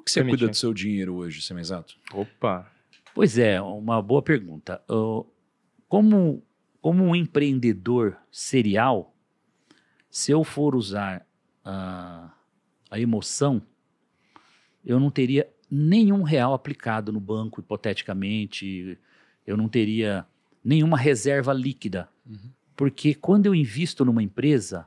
Como que você cuida do seu dinheiro hoje, Semenzato? Opa! Pois é, uma boa pergunta. Como um empreendedor serial, se eu for usar a emoção, eu não teria nenhum real aplicado no banco, hipoteticamente, eu não teria nenhuma reserva líquida. Porque quando eu invisto numa empresa,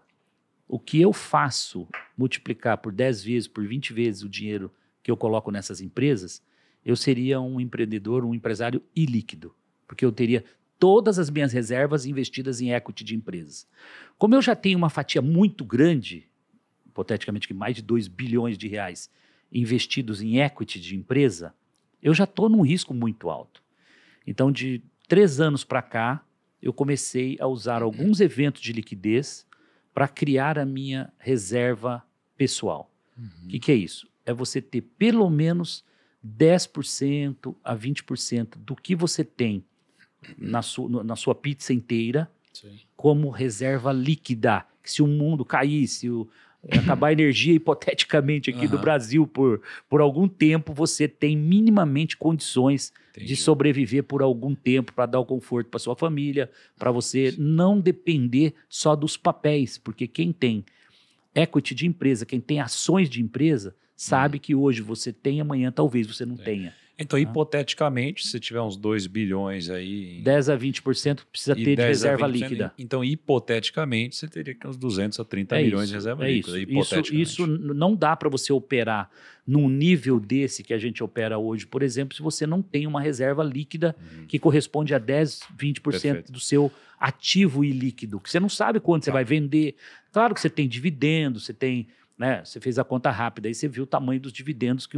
o que eu faço multiplicar por 10 vezes, por 20 vezes o dinheiro que eu coloco nessas empresas, eu seria um empreendedor, um empresário ilíquido, porque eu teria todas as minhas reservas investidas em equity de empresas. Como eu já tenho uma fatia muito grande, hipoteticamente que mais de 2 bilhões de reais investidos em equity de empresa, eu já estou num risco muito alto. Então, de 3 anos para cá, eu comecei a usar alguns eventos de liquidez para criar a minha reserva pessoal. O que é isso? É você ter pelo menos 10% a 20% do que você tem na sua pizza inteira como reserva líquida. Que se o mundo caísse, acabar a energia hipoteticamente aqui do Brasil por algum tempo, você tem minimamente condições de sobreviver por algum tempo para dar o conforto para sua família, para você não depender só dos papéis, porque quem tem equity de empresa, quem tem ações de empresa, sabe que hoje você tem, amanhã talvez você não tenha. Então, hipoteticamente, se tiver uns 2 bilhões aí... 10 a 20% precisa ter de reserva líquida. Então, hipoteticamente, você teria que uns 200 a 30 milhões de reserva líquida. Isso não dá para você operar num nível desse que a gente opera hoje, por exemplo, se você não tem uma reserva líquida que corresponde a 10, 20% do seu ativo ilíquido, que você não sabe quando você vai vender. Claro que você tem dividendos, você tem... Né? Você fez a conta rápida, aí você viu o tamanho dos dividendos que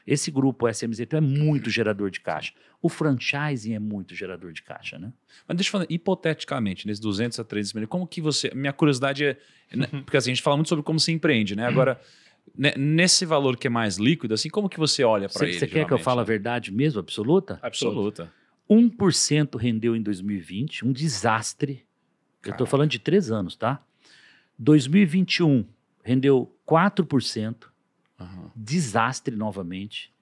esse grupo, o SMZ, é muito gerador de caixa. O franchising é muito gerador de caixa, né? Mas deixa eu falar, hipoteticamente, nesses 200 a 300 milhões, como que você... Minha curiosidade é... Porque assim, a gente fala muito sobre como se empreende, né? Agora, nesse valor que é mais líquido, assim, como que você olha para ele? Você quer que eu fale a verdade mesmo, absoluta? Absoluta. 1% rendeu em 2020, um desastre. Eu estou falando de 3 anos, tá? 2021... rendeu 4%, desastre novamente,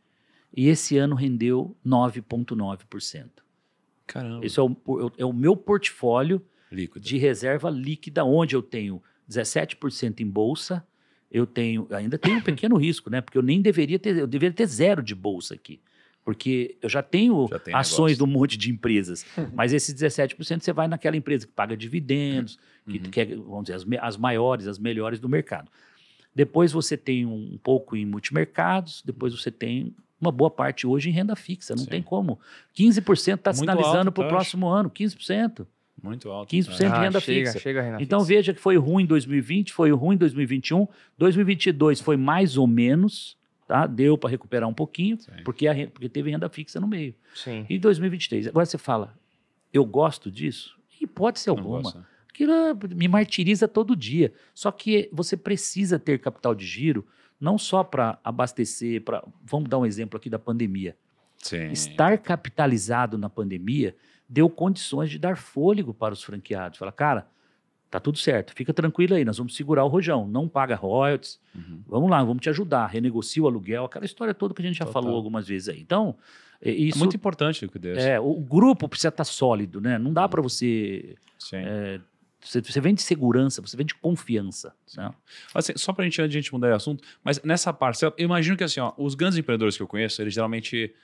e esse ano rendeu 9,9%. Caramba. Esse é o meu portfólio líquido de reserva líquida, onde eu tenho 17% em bolsa, ainda tenho um pequeno risco, né? Porque eu deveria ter 0 de bolsa aqui. Porque eu já tenho ações de um monte de empresas. Mas esses 17% você vai naquela empresa que paga dividendos, que é, vamos dizer, as maiores, as melhores do mercado. Depois você tem um pouco em multimercados, depois você tem uma boa parte hoje em renda fixa. Não tem como. 15% está sinalizando para o próximo ano, 15%. Muito alto. 15% de renda fixa. Chega a renda então fixa. Veja que foi ruim em 2020, foi ruim em 2021. 2022 foi mais ou menos... Tá? Deu para recuperar um pouquinho, porque teve renda fixa no meio. Sim. E 2023, agora você fala, eu gosto disso? Hipótese alguma. Aquilo me martiriza todo dia. Só que você precisa ter capital de giro, não só para abastecer, vamos dar um exemplo aqui da pandemia. Estar capitalizado na pandemia deu condições de dar fôlego para os franqueados. Fala, cara, tá tudo certo, fica tranquilo aí, nós vamos segurar o rojão, não paga royalties, vamos lá, vamos te ajudar, renegocia o aluguel, aquela história toda que a gente já falou algumas vezes aí. Então, isso... É muito importante liquidez. O grupo precisa estar sólido, né? Não dá para você... Você vende segurança, você vende confiança. Né? Assim, só para antes de a gente mudar de assunto, mas nessa parcela, eu imagino que assim, os grandes empreendedores que eu conheço, eles geralmente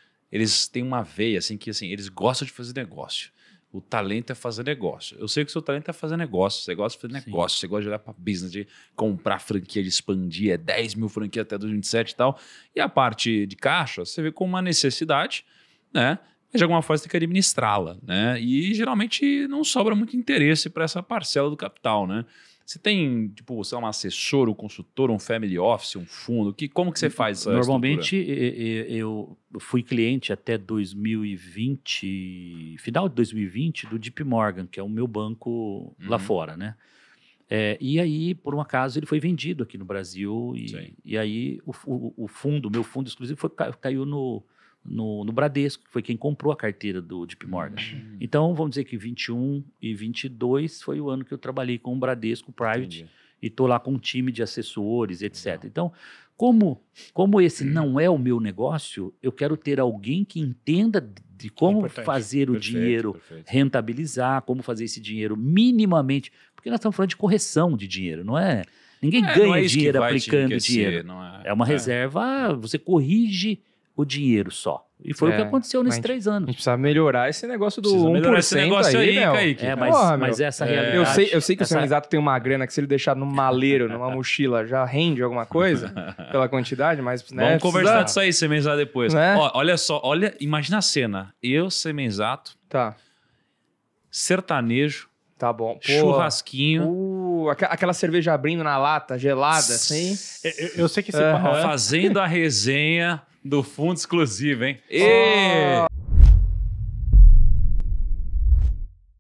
têm uma veia, assim, que assim, eles gostam de fazer negócio. O talento é fazer negócio. Eu sei que o seu talento é fazer negócio. Você gosta de fazer negócio, você gosta de olhar para business, de comprar franquia, de expandir, 10 mil franquias até 2027 e tal. E a parte de caixa, você vê como uma necessidade, né? Mas de alguma forma você tem que administrá-la, né? E geralmente não sobra muito interesse para essa parcela do capital, né? Você tem, tipo, sei lá, um assessor, um consultor, um family office, um fundo? Como que você faz essa Normalmente, eu fui cliente até 2020, final de 2020, do JP Morgan, que é o meu banco lá fora, né? E aí, por um acaso, ele foi vendido aqui no Brasil e aí o fundo, meu fundo exclusivo, caiu no Bradesco, que foi quem comprou a carteira do JP Morgan. Então, vamos dizer que 21 e 22 foi o ano que eu trabalhei com o Bradesco Private e estou lá com um time de assessores, etc. Então, como esse não é o meu negócio, eu quero ter alguém que entenda de como Importante. fazer o Perfeito, dinheiro perfeito. rentabilizar, como fazer esse dinheiro minimamente, porque nós estamos falando de correção de dinheiro, não é? Ninguém Não ganha é isso que dinheiro vai te aplicando enriquecer, dinheiro. não É uma reserva, você corrige o dinheiro só. E foi o que aconteceu nesses mas 3 A anos. gente precisa melhorar esse negócio do Precisa 1% melhorar esse negócio aí, meu. Kaique. Porra, Mas meu. essa realidade... Eu sei que o essa- seu exato tem uma grana que se ele deixar num maleiro, numa mochila, já rende alguma coisa pela quantidade, mas... Né, Vamos conversar disso precisa... aí, Semenzato, depois. Né? Ó, olha só, imagina a cena. Eu, Semenzato, Tá, sertanejo, tá bom. Pô, churrasquinho, aquela cerveja abrindo na lata, gelada, assim. Eu sei que esse Aham. fazendo a resenha do fundo exclusivo, hein? Ê!